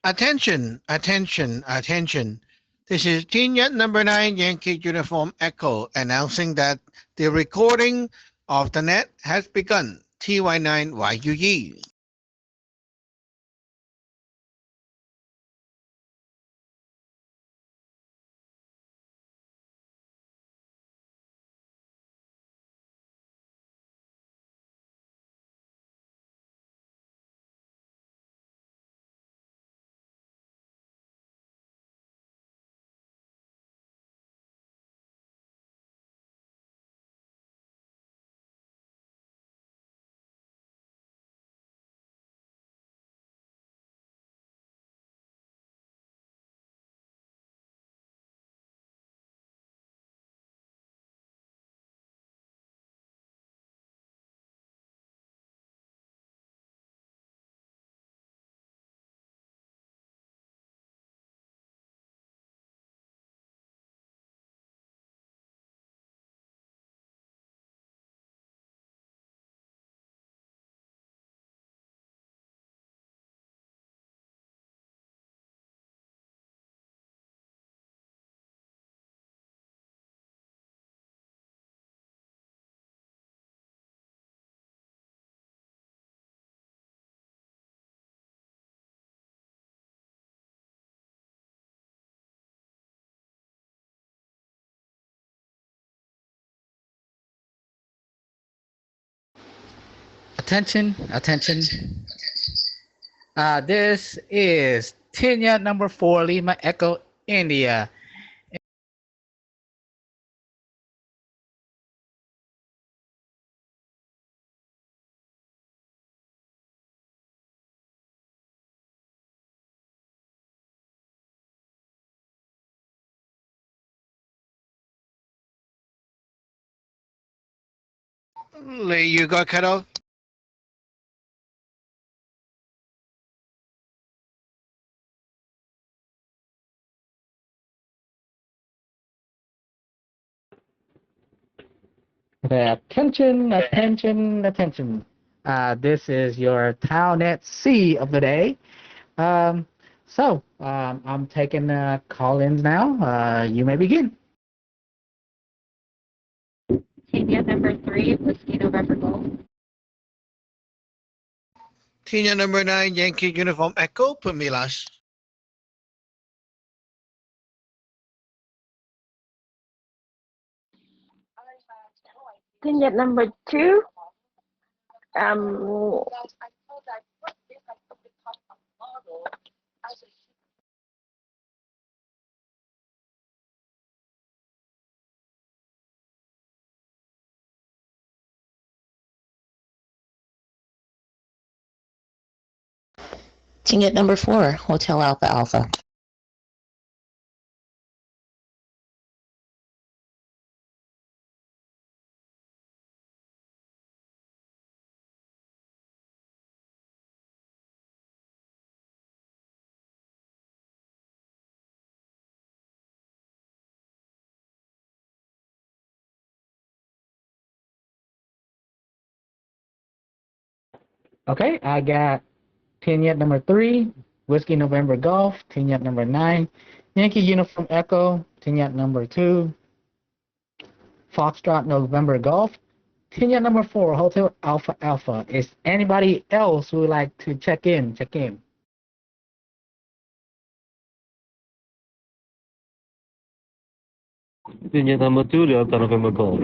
Attention, attention, attention. This is Team Yacht number 9 Yankee Uniform Echo announcing that the recording of the net has begun. TY9YUE. Attention, attention. This is Tenya number 4 Lima Echo India. Lee, you go, kiddo. Okay, attention, attention, attention. This is your Townnet C of the day. I'm taking call-ins now. You may begin. Tanya number 3, Whiskey November Golf. Team Yacht number 9 Yankee Uniform Echo, Pumilas. Tanya number 2, um, Ticket number 4, Hotel Alpha Alpha. Okay, I got Tenya number 3, Whiskey November Golf. Tenya number 9, Yankee Uniform Echo. Tenya number 2, Foxtrot November Golf. Tenya number 4, Hotel Alpha Alpha. Is anybody else who would like to check in? Check in. Tinya number 2, Delta November Golf.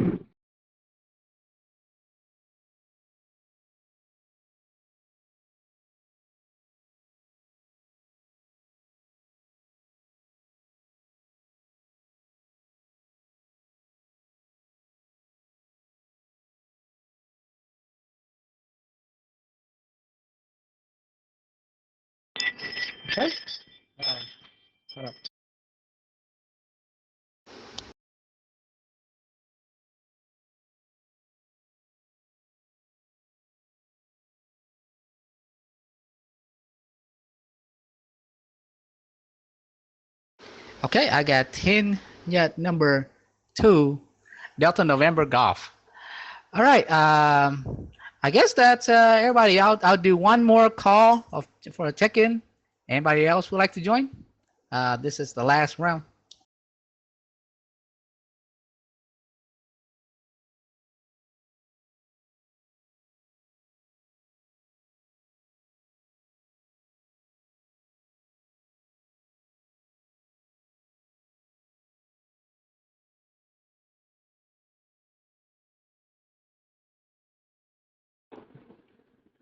Okay. Hold up. Okay, I got Tenya number 2, Delta November Golf. All right. I guess that's everybody. I'll do one more call for a check-in. Anybody else would like to join? This is the last round.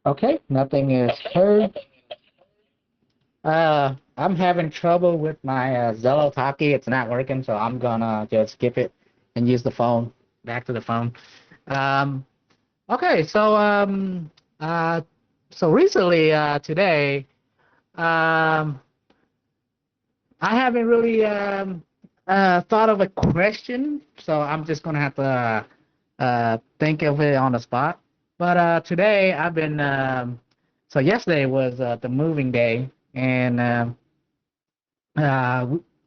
Okay, nothing is heard. I'm having trouble with my Zello Talkie. It's not working, so I'm gonna just skip it and use the phone. Back to the phone. Um, okay, so recently, today, um, I haven't really thought of a question, so I'm just gonna have to think of it on the spot. But today I've been so yesterday was the moving day, and we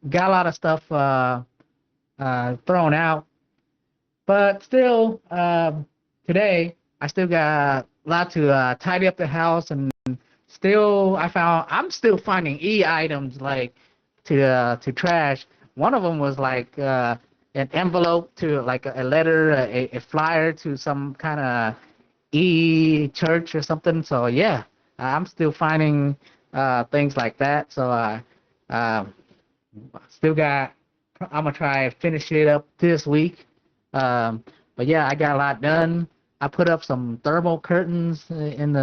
got a lot of stuff thrown out. But still, today I still got a lot to tidy up the house, and still I'm still finding items like to trash. One of them was like an envelope to like a letter, a flyer to some kind of church or something. So yeah, I'm still finding things like that. So still got. I'm gonna try and finish it up this week. But yeah, I got a lot done. I put up some thermal curtains uh, in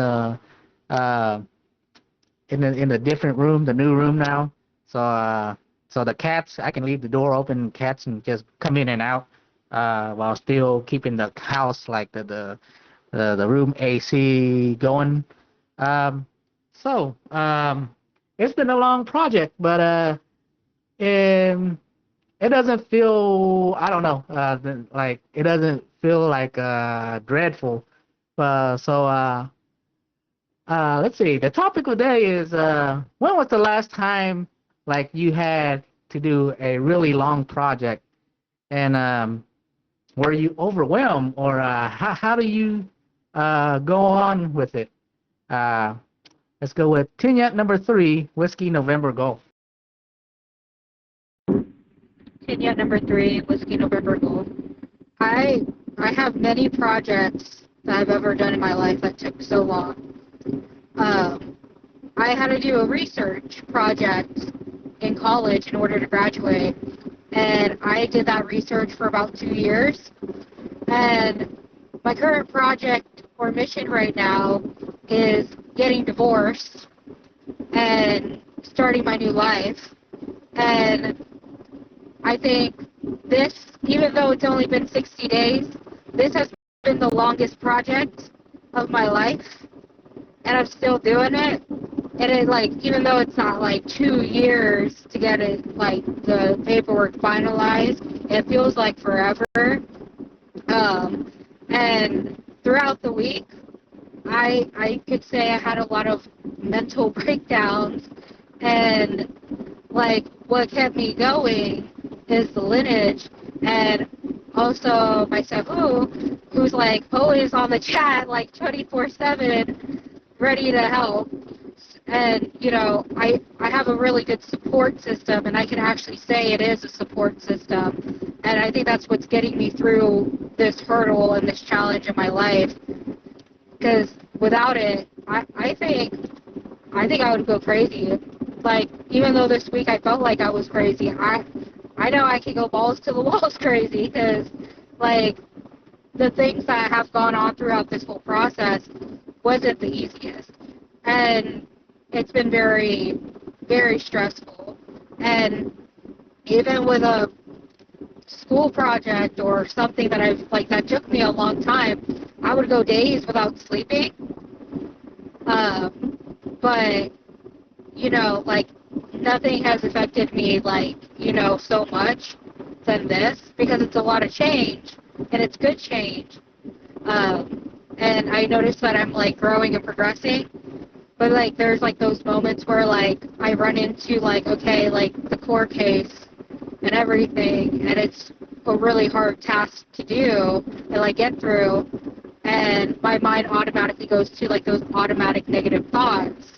the different room, the new room now. So the cats, I can leave the door open. Cats can just come in and out while still keeping the house like the room AC going. Um, so it's been a long project, but um, it doesn't feel, I don't know, like it doesn't feel like dreadful. Let's see. The topic of the day is when was the last time like you had to do a really long project, and were you overwhelmed, or how do you go on with it? Uh, let's go with Tinyat number 3, Whiskey November Golf. Kenya number 3, Whiskey November Gold. I I have many projects that I've ever done in my life that took so long. Um, I had to do a research project in college in order to graduate, and I did that research for about 2 years. And my current project or mission right now is getting divorced and starting my new life. And I think this, even though it's only been 60 days, this has been the longest project of my life, and I'm still doing it. And it, like, even though it's not like 2 years to get it, like, the paperwork finalized, it feels like forever. And throughout the week, I could say I had a lot of mental breakdowns, and like what kept me going is the lineage, and also my Sabu, who's like always on the chat like 24/7, ready to help. And you know, I have a really good support system, and I can actually say it is a support system, and I think that's what's getting me through this hurdle and this challenge in my life. Because without it, I think I would go crazy. Like, even though this week I felt like I was crazy, I know I can go balls to the walls crazy, because like the things that have gone on throughout this whole process wasn't the easiest, and it's been very, very stressful. And even with a school project or something that that took me a long time, I would go days without sleeping. But you know, like, nothing has affected me like, you know, so much than this, because it's a lot of change, and it's good change. And I noticed that I'm like growing and progressing, but like there's like those moments where like I run into like, okay, like the court case and everything, and it's a really hard task to do and like get through, and my mind automatically goes to like those automatic negative thoughts.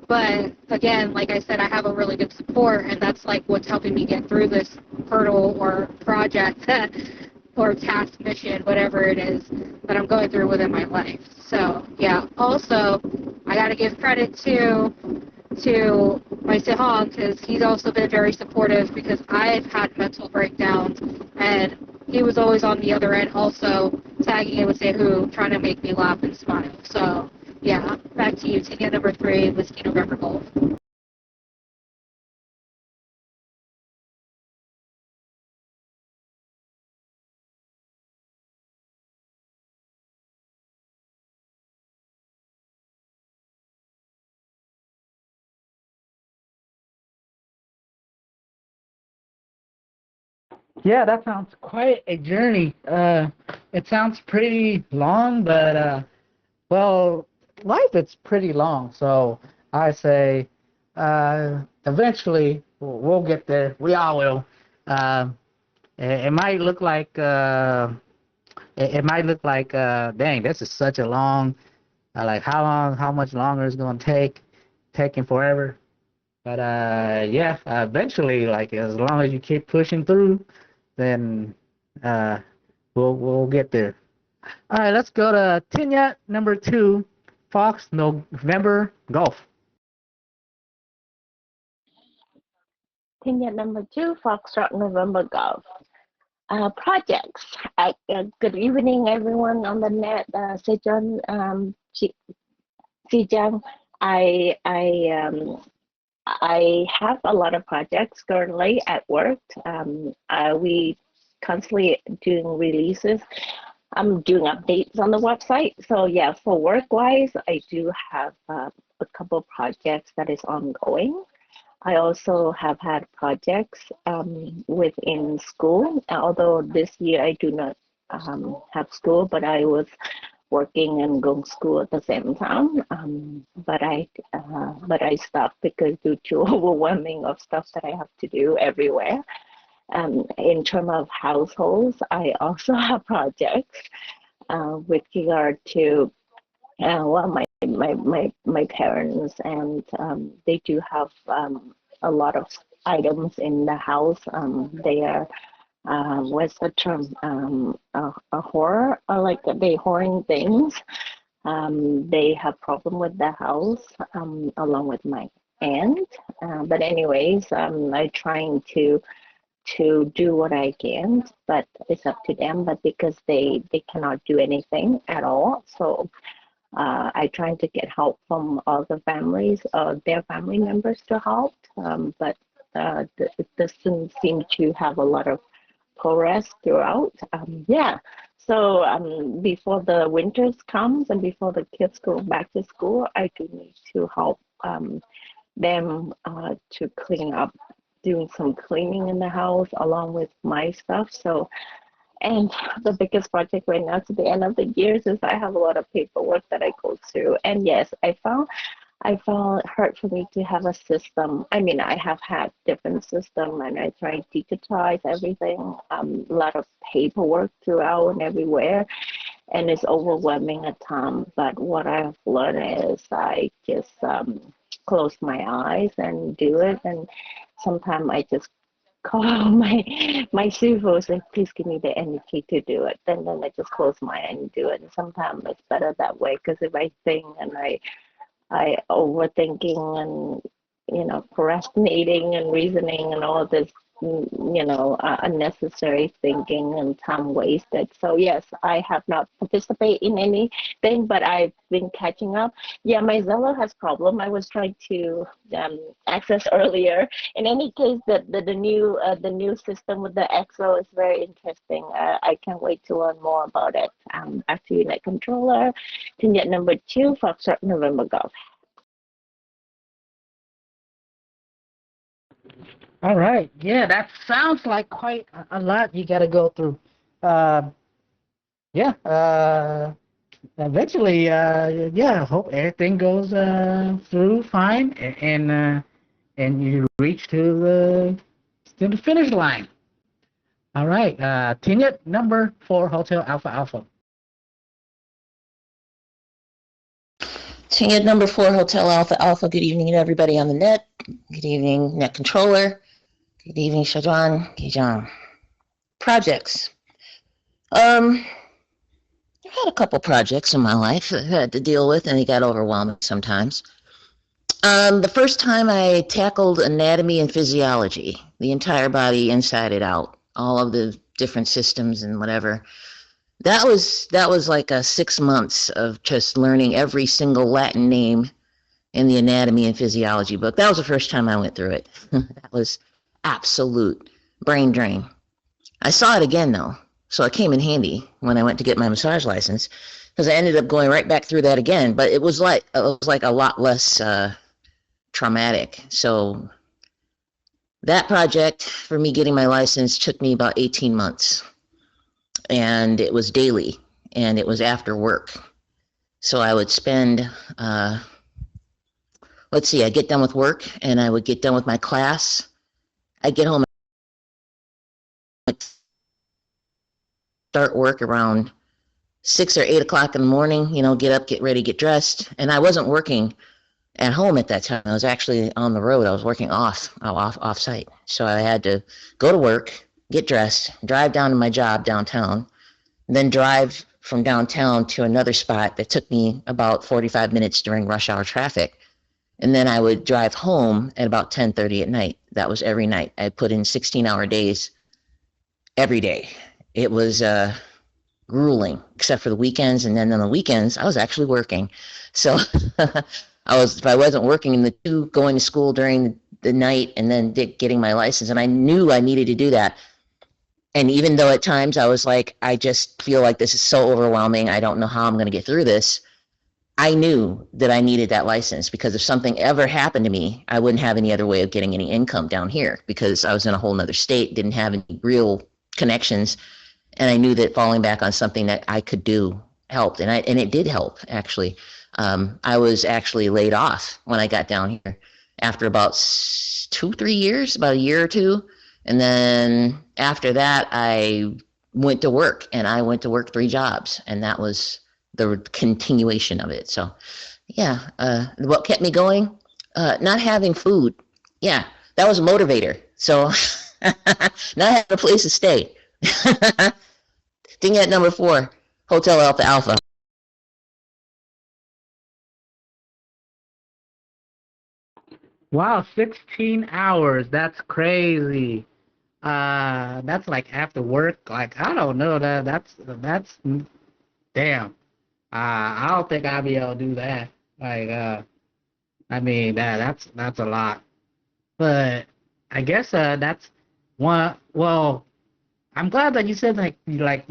But again, like I said, I have a really good support, and that's like what's helping me get through this hurdle or project or task, mission, whatever it is that I'm going through within my life. So yeah. Also, I got to give credit to my Sehong, because he's also been very supportive, because I've had mental breakdowns, and he was always on the other end also tagging in with Sehu, trying to make me laugh and smile. So yeah, back to you. Ticket number 3, Whiskey November Golf. Yeah, that sounds quite a journey. It sounds pretty long, but well, life is pretty long. So I say, eventually we'll get there. We all will. Um, it might look like it might look like dang, this is such a long. Like how much longer it's gonna take, taking forever. But yeah, eventually, like as long as you keep pushing through, then uh, we'll get there. All right, let's go to Tinya number 2, Fox November Golf. Team number 2, Foxtrot November Golf. Projects. Good evening, everyone on the net. Sejong, Sejong, I have a lot of projects currently at work. We constantly doing releases. I'm doing updates on the website. So yeah, for work-wise, I do have a couple projects that is ongoing. I also have had projects within school, although this year I do not have school, but I was working and going to school at the same time. But I stopped because due to overwhelming of stuff that I have to do everywhere. In terms of households, I also have projects with regard to well, my parents, and they do have a lot of items in the house. They are what's the term? A horror, like they hoarding things. They have problem with the house, along with my aunt. But anyways, I'm trying to do what I can, but it's up to them. But because they cannot do anything at all, so I trying to get help from other families, their family members to help, but it doesn't seem to have a lot of progress throughout. Yeah, so before the winters comes and before the kids go back to school, I do need to help them to clean up, doing some cleaning in the house along with my stuff. So and the biggest project right now to the end of the years is I have a lot of paperwork that I go through. And yes, I found it hard for me to have a system. I mean, I have had different system and I try to digitize everything. A lot of paperwork throughout and everywhere, and it's overwhelming at times. But what I've learned is I just close my eyes and do it. And sometimes I just call my sư and please give me the energy to do it. Then I just close my eye and do it. And sometimes it's better that way, because if I think and I overthinking and procrastinating and reasoning and all this unnecessary thinking and time wasted. So yes, I have not participated in anything, but I've been catching up. Yeah, my Zello has problem. I was trying to access earlier. In any case, the new system with the XO is very interesting. I can't wait to learn more about it. Back to you, Net Controller. Vignette number 2, Foxtrot November Golf. All right, yeah, that sounds like quite a lot you got to go through. Uh, yeah, eventually, yeah, I hope everything goes through fine, and you reach to the finish line. All right, Tinyet number 4, Hotel Alpha Alpha. Tinged number 4, Hotel Alpha Alpha. Good evening to everybody on the net. Good evening, net controller. Good evening, Shajan, Gijan. Projects. I've had a couple projects in my life that I had to deal with, and they got overwhelming sometimes. The first time I tackled anatomy and physiology, the entire body inside and out, all of the different systems and whatever. That was like 6 months of just learning every single Latin name in the anatomy and physiology book. That was the first time I went through it. That was absolute brain drain. I saw it again though, so it came in handy when I went to get my massage license, because I ended up going right back through that again. But it was like a lot less traumatic. So that project for me getting my license took me about 18 months. And it was daily, and it was after work. So I would spend, I'd get done with work, and I would get done with my class. I'd get home, start work around 6 or 8 o'clock in the morning, get up, get ready, get dressed. And I wasn't working at home at that time. I was actually on the road. I was working off site. So I had to go to work, get dressed, drive down to my job downtown, then drive from downtown to another spot that took me about 45 minutes during rush hour traffic. And then I would drive home at about 10:30 at night. That was every night. I put in 16-hour days every day. It was grueling, except for the weekends. And then on the weekends, I was actually working. So if I wasn't working in the two, going to school during the night and then getting my license, and I knew I needed to do that. And even though at times I was like, I just feel like this is so overwhelming, I don't know how I'm going to get through this, I knew that I needed that license, because if something ever happened to me, I wouldn't have any other way of getting any income down here, because I was in a whole nother state, didn't have any real connections. And I knew that falling back on something that I could do helped. And it did help, actually. I was actually laid off when I got down here after about 2-3 years, about a year or two. And then after that, I went to work, and I went to work 3 jobs, and that was the continuation of it. So yeah, what kept me going? Not having food. Yeah, that was a motivator. So not having a place to stay. Thing at number 4, Hotel Alpha Alpha. Wow, 16 hours. That's crazy. That's like after work. Like, I don't know, that's damn. I don't think I'll be able to do that. Like, I mean, that's a lot. But I guess that's one. Well, I'm glad that you said you got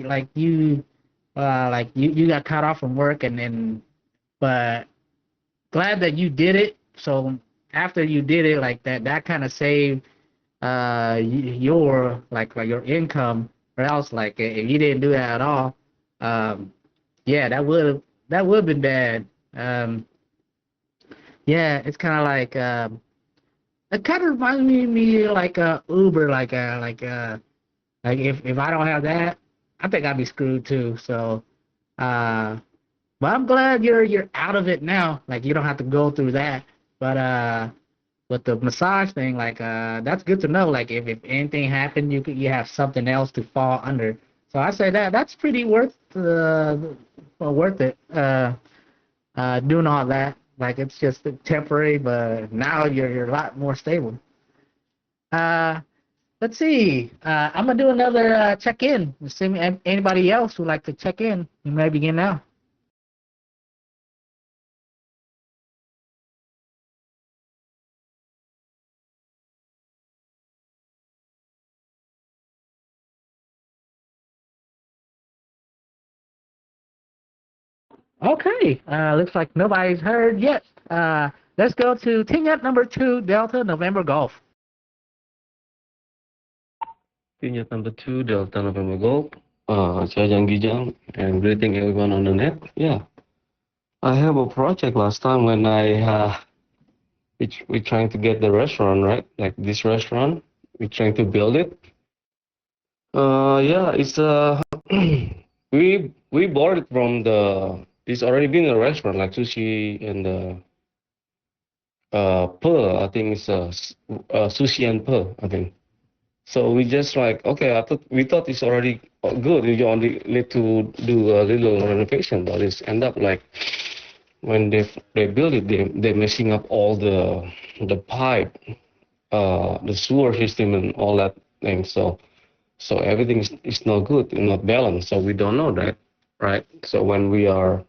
cut off from work, and then, but glad that you did it. So after you did it, like that kind of saved your your income, or else like if you didn't do that at all, yeah, that would have been bad. Yeah, it's kind of like it kind of reminds me like Uber, like if I don't have that, I think I'd be screwed too. So but I'm glad you're out of it now. Like, you don't have to go through that. But with the massage thing, like that's good to know. Like, if anything happened, you have something else to fall under. So I say that's pretty worth it. Doing all that, like, it's just temporary, but now you're a lot more stable. Let's see. I'm gonna do another check-in. See anybody else who'd like to check in. You may begin now. Okay. Looks like nobody's heard yet. Let's go to Tingnet number 2, Delta November Golf. Unit number 2, Delta November Golf. Jajang Gijang, and greeting everyone on the net. Yeah, I have a project last time when we're trying to get the restaurant, right? Like this restaurant, we're trying to build it. Yeah, it's we bought it from the It's already been a restaurant like sushi and Pearl. I think it's sushi and Pearl, I think. So we just like, okay, we thought it's already good. We only need to do a little renovation, but it's end up like when they build it, they're messing up all the pipe, the sewer system and all that thing. So everything is not good and not balanced. So we don't know that, right? So when we are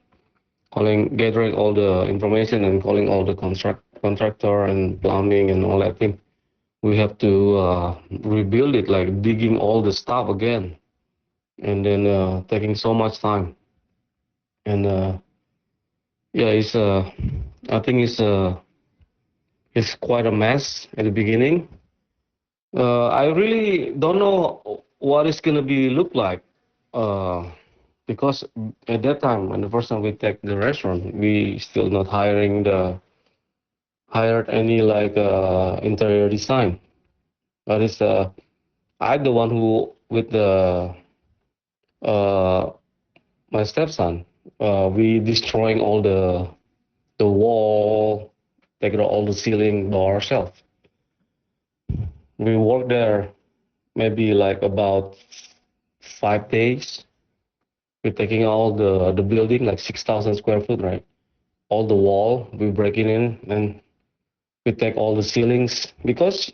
gathering all the information and calling all the contractor and plumbing and all that thing, we have to rebuild it, like digging all the stuff again, and then taking so much time. And yeah, I think it's quite a mess at the beginning. I really don't know what it's gonna be look like, because at that time, when the first time we take the restaurant, we still not hired any like interior design. But it's I'm the one who with uh, my stepson, we destroying all the wall, taking all the ceiling by ourselves. We worked there maybe like about 5 days. We're taking all the building, like 6,000 square foot, right? All the wall, we breaking in, and we take all the ceilings because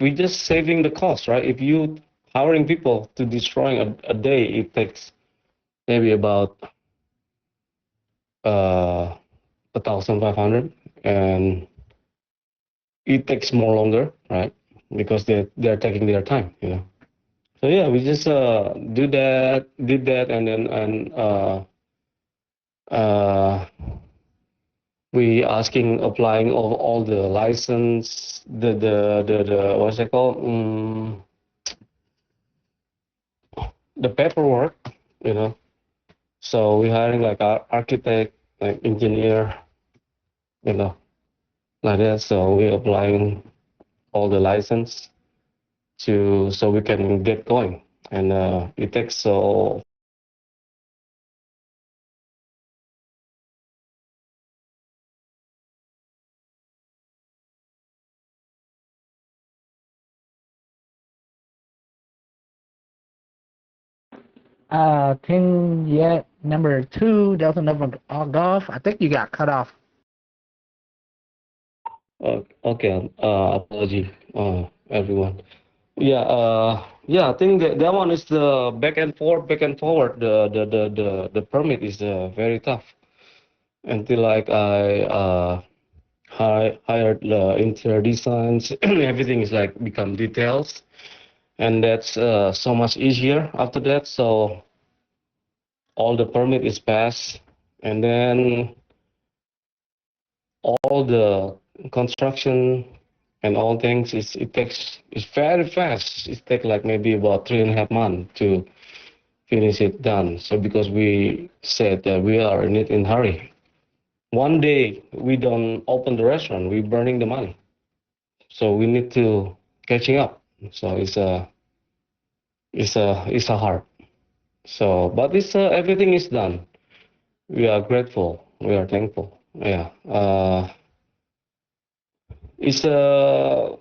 we just saving the cost, right? If you hiring people to destroying a day, it takes maybe about 1,500, and it takes more longer, right? Because they're taking their time. So yeah, we just did that, and then we applying all the license, the what's it called, the paperwork. So we hiring like architect, like engineer, like that. So we applying all the license so we can get going, and it takes so. Pin yet number 2, Delta November Golf. I think you got cut off. Okay, apology, everyone. Yeah, I think that one is the back and forth, back and forward. The permit is very tough. Until like I hired the interior designs, everything is like become details, and that's so much easier after that. So all the permit is passed, and then all the construction and all things it's very fast. It takes like maybe about 3.5 months to finish it done. So because we said that we are in it in hurry, one day we don't open the restaurant, we burning the money. So we need to catching up. So it's a hard. So but it's everything is done. We are grateful. We are thankful. Yeah. It's a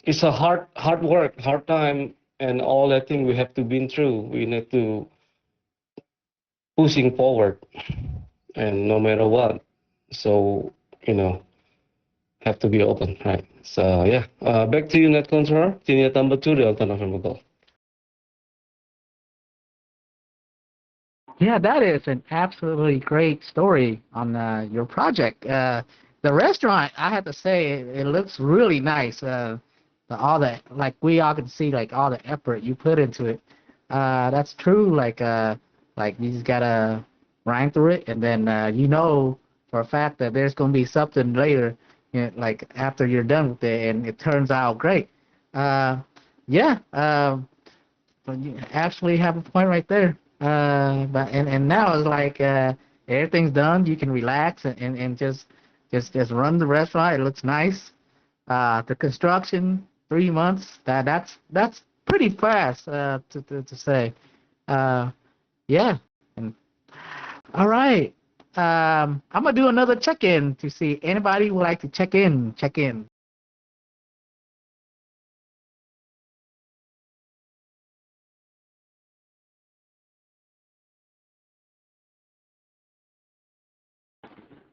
it's a hard work, hard time, and all that thing we have to been through. We need to pushing forward, and no matter what. So have to be open, right? So yeah, back to you, Net Controller. Senior number 2, Delta November Golf. Yeah, that is an absolutely great story on your project. The restaurant, I have to say, it looks really nice. All the like we all can see like all the effort you put into it. That's true. Like you just gotta grind through it, and then for a fact that there's gonna be something later, like after you're done with it, and it turns out great. Yeah. But you actually have a point right there. But and now it's like everything's done. You can relax and just run the restaurant. It looks nice. The construction 3 months. That's pretty fast to say. Yeah. And All right. I'm gonna do another check-in to see anybody would like to check in. Check in.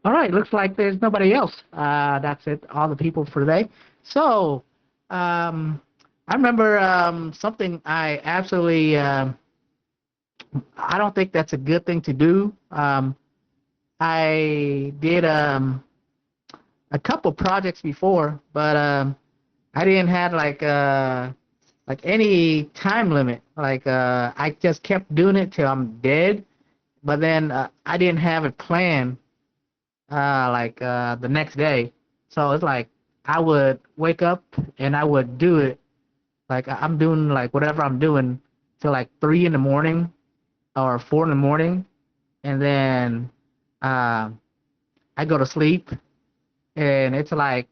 All right. Looks like there's nobody else. That's it. All the people for today. So, I remember something I absolutely I don't think that's a good thing to do. I did a couple projects before, but I didn't have like any time limit. Like I just kept doing it till I'm dead. But then I didn't have it planned the next day. So it's like I would wake up and I would do it. Like I'm doing like whatever I'm doing till like 3 in the morning or 4 in the morning, and then uh, I go to sleep, and it's like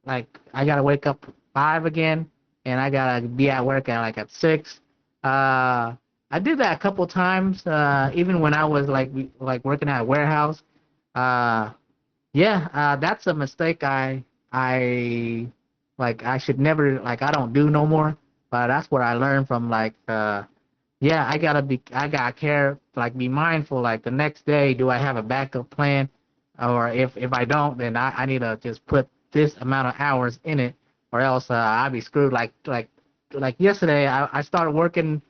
I gotta wake up 5 again, and I gotta be at work at 6. I did that a couple times, even when I was like working at a warehouse. Uh, yeah, that's a mistake I I should never I don't do no more. But that's what I learned from yeah, I gotta care, be mindful, the next day, do I have a backup plan? Or if I don't, then I need to just put this amount of hours in it, or else I'll be screwed. Like yesterday, I started working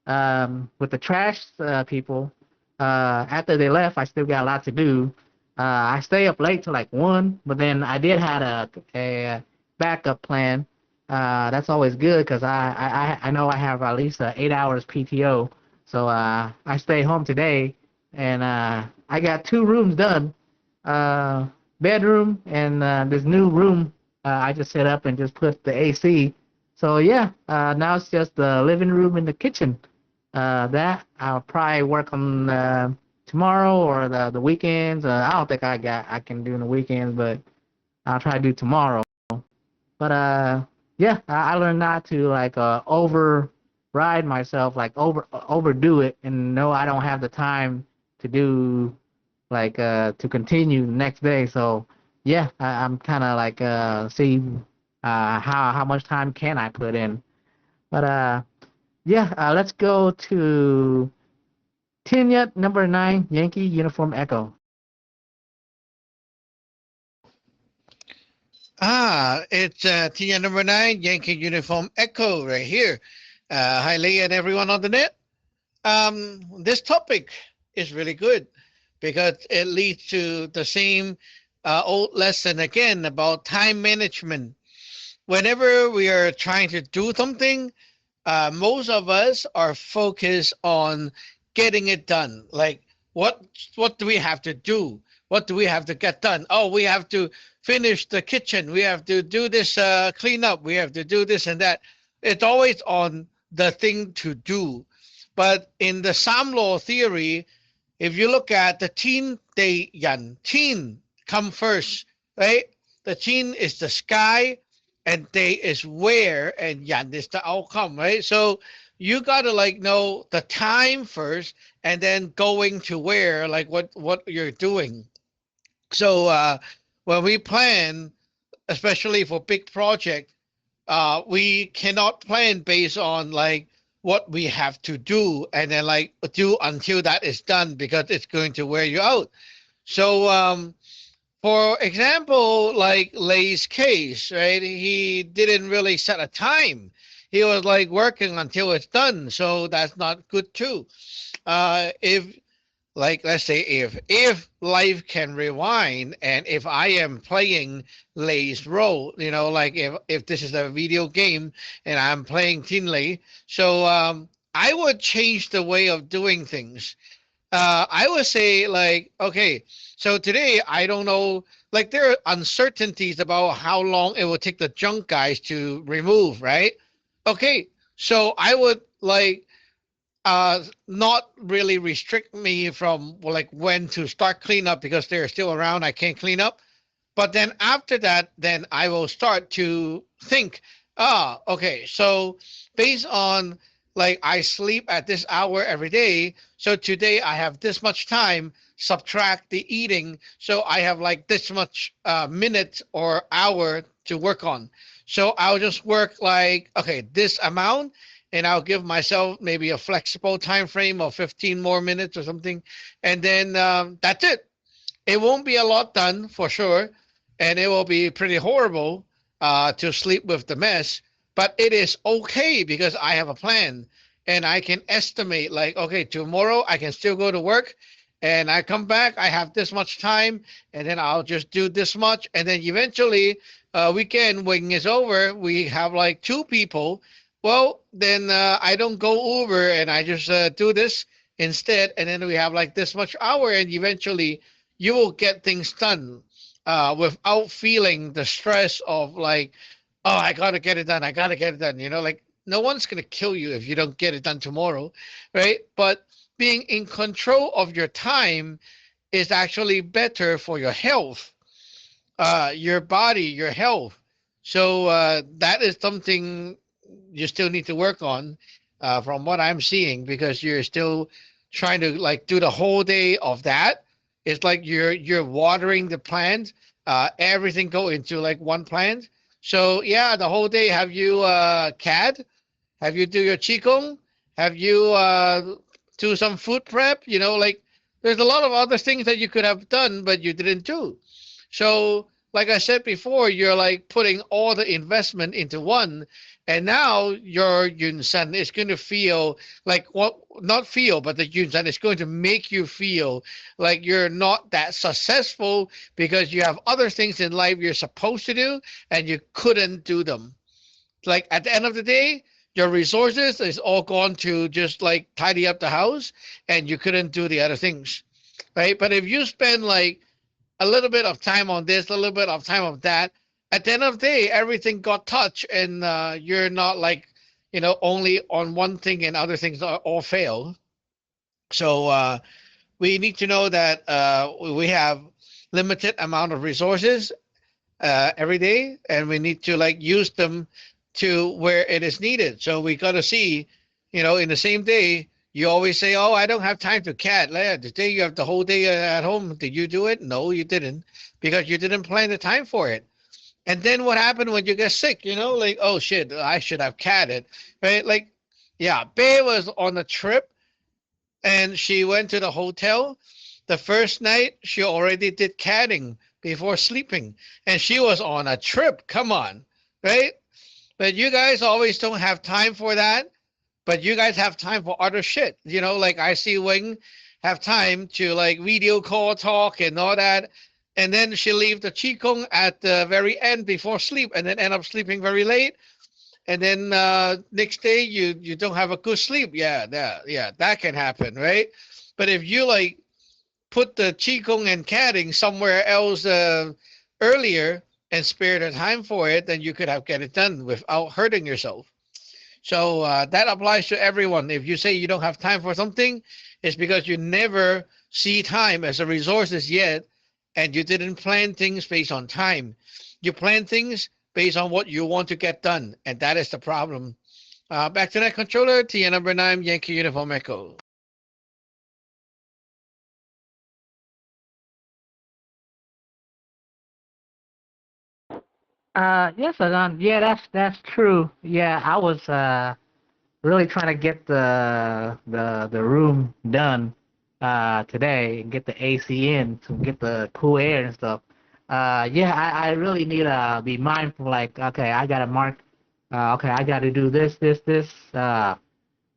with the trash people. After they left, I still got a lot to do. I stay up late till like 1, but then I did had a backup plan. That's always good because I know I have at least 8 hours PTO. So I stay home today, and I got 2 rooms done, bedroom and this new room. I just set up and just put the AC. So yeah, now it's just the living room and the kitchen. That I'll probably work on tomorrow or the weekends. I don't think I can do in the weekends, but I'll try to do tomorrow. But yeah, I learned not to override myself, overdo it, and know I don't have the time to do to continue the next day. So yeah, I'm kind of see how much time can I put in. But yeah, let's go to Tinya number 9, Yankee Uniform Echo. It's TN number 9, Yankee Uniform Echo right here. Hi, Lee, and everyone on the net. This topic is really good because it leads to the same old lesson again about time management. Whenever we are trying to do something, most of us are focused on getting it done. Like, what do we have to do? What do we have to get done? Oh, we have to finish the kitchen. We have to do this cleanup. We have to do this and that. It's always on the thing to do. But in the Samlo theory, if you look at the Teen Day Yan, Teen come first, right? The Teen is the sky, and Day is where, and Yan is the outcome, right? So you gotta know the time first, and then going to where, what you're doing. So when we plan, especially for big project, we cannot plan based on what we have to do and then do until that is done because it's going to wear you out. So for example, like Lay's case, right? He didn't really set a time. He was working until it's done. So that's not good too. If let's say if life can rewind and if I am playing Lay's role, if this is a video game and I'm playing Tinley, so I would change the way of doing things. I would say okay, so today I don't know, there are uncertainties about how long it will take the junk guys to remove, right? Okay, so I would not really restrict me from when to start cleanup because they're still around. I can't clean up. But then after that, then I will start to think, okay, so based on like I sleep at this hour every day. So today I have this much time, subtract the eating. So I have like this much minute or hour to work on. So I'll just work like, okay, this amount, and I'll give myself maybe a flexible time frame of 15 more minutes or something. And then that's it. It won't be a lot done for sure. And it will be pretty horrible to sleep with the mess, but it is okay because I have a plan and I can estimate like, okay, tomorrow I can still go to work and I come back, I have this much time, and then I'll just do this much. And then eventually, weekend when it's over, we have like two people. Well, then I don't go Uber and I just do this instead. And then we have like this much hour, and eventually you will get things done without feeling the stress of like, oh, I gotta get it done. I gotta get it done. You know, like no one's gonna kill you if you don't get it done tomorrow, right? But being in control of your time is actually better for your health, your body, your health. So that is something you still need to work on, from what I'm seeing, because you're still trying to like do the whole day of that. It's like you're watering the plant, everything go into like one plant. So yeah, the whole day. Have you CAD? Have you do your qigong? Have you do some food prep? You know, like there's a lot of other things that you could have done, but you didn't do. So like I said before, you're like putting all the investment into one, and now your Yun San is going to feel like what, not feel, but the Yun San is going to make you feel like you're not that successful because you have other things in life you're supposed to do and you couldn't do them. Like at the end of the day, your resources is all gone to just like tidy up the house and you couldn't do the other things, right? But if you spend like a little bit of time on this, a little bit of time of that, at the end of the day, everything got touched, and you're not like, you know, only on one thing and other things are all fail. So we need to know that we have limited amount of resources every day, and we need to like use them to where it is needed. So we got to see, you know, in the same day, you always say, "Oh, I don't have time to cat." Yeah, today you have the whole day at home. Did you do it? No, you didn't, because you didn't plan the time for it. And then what happened when you get sick? You know, like, oh shit, I should have catted, right? Like, yeah, Bear was on a trip and she went to the hotel. The first night, she already did catting before sleeping, and she was on a trip. Come on, right? But you guys always don't have time for that. But you guys have time for other shit. You know, like I see Wing have time to like video call, talk, and all that. And then she leave the qigong at the very end before sleep, and then end up sleeping very late. And then next day you don't have a good sleep. Yeah, that can happen, right? But if you like put the qigong and catting somewhere else earlier and spare the time for it, then you could have get it done without hurting yourself. So that applies to everyone. If you say you don't have time for something, it's because you never see time as a resources yet, and you didn't plan things based on time. You plan things based on what you want to get done, and that is the problem. Back to that controller, TN number 9, Yankee Uniform Echo. Yes, Adon. Yeah, that's true. Yeah, I was really trying to get the room done today and get the AC in to get the cool air and stuff. Yeah, I really need to be mindful. Like, okay, I gotta mark. Okay, I gotta do this.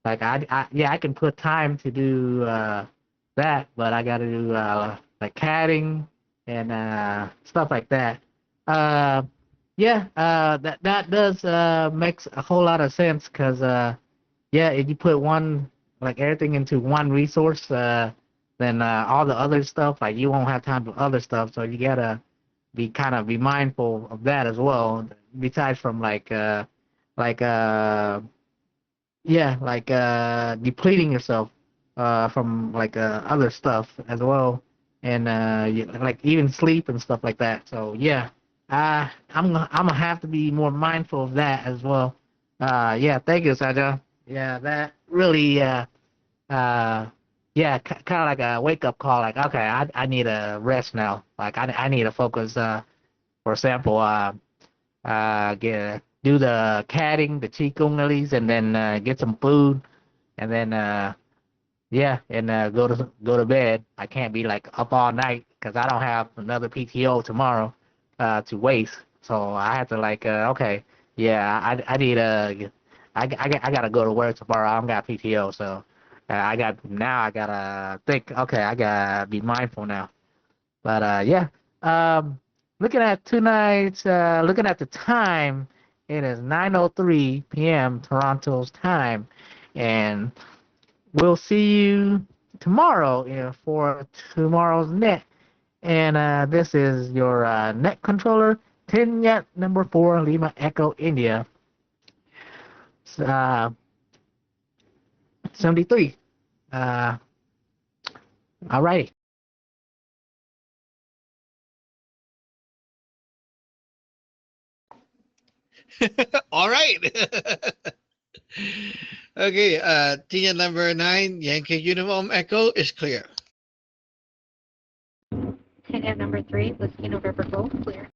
Like yeah, I can put time to do that, but I gotta do like catting and stuff like that. Uh, yeah, that does makes a whole lot of sense because yeah, if you put one like everything into one resource, then all the other stuff like you won't have time for other stuff. So you gotta be mindful of that as well. Besides from like yeah, like depleting yourself from like other stuff as well, and like even sleep and stuff like that. So yeah, I'm gonna have to be more mindful of that as well. Yeah, thank you, Saja. Yeah, that really, yeah, kind of like a wake up call. Like, okay, I need a rest now. Like, I need to focus. For example, do the catting, the qigong at least, and then get some food, and then go to bed. I can't be like up all night because I don't have another PTO tomorrow to waste. So I have to like okay, yeah, I need I gotta go to work tomorrow. I don't got PTO, so I gotta think. Okay, I gotta be mindful now. But yeah, um, looking at tonight's looking at the time, it is 9:03 p.m. Toronto's time, and we'll see you tomorrow for tomorrow's net. And this is your net controller, Tinyet number 4, Lima Echo India, uh, 73. All righty. All right. Okay, Tina number 9, Yankee Uniform Echo is clear. Kenya number 3, Whiskey November Gold, clear.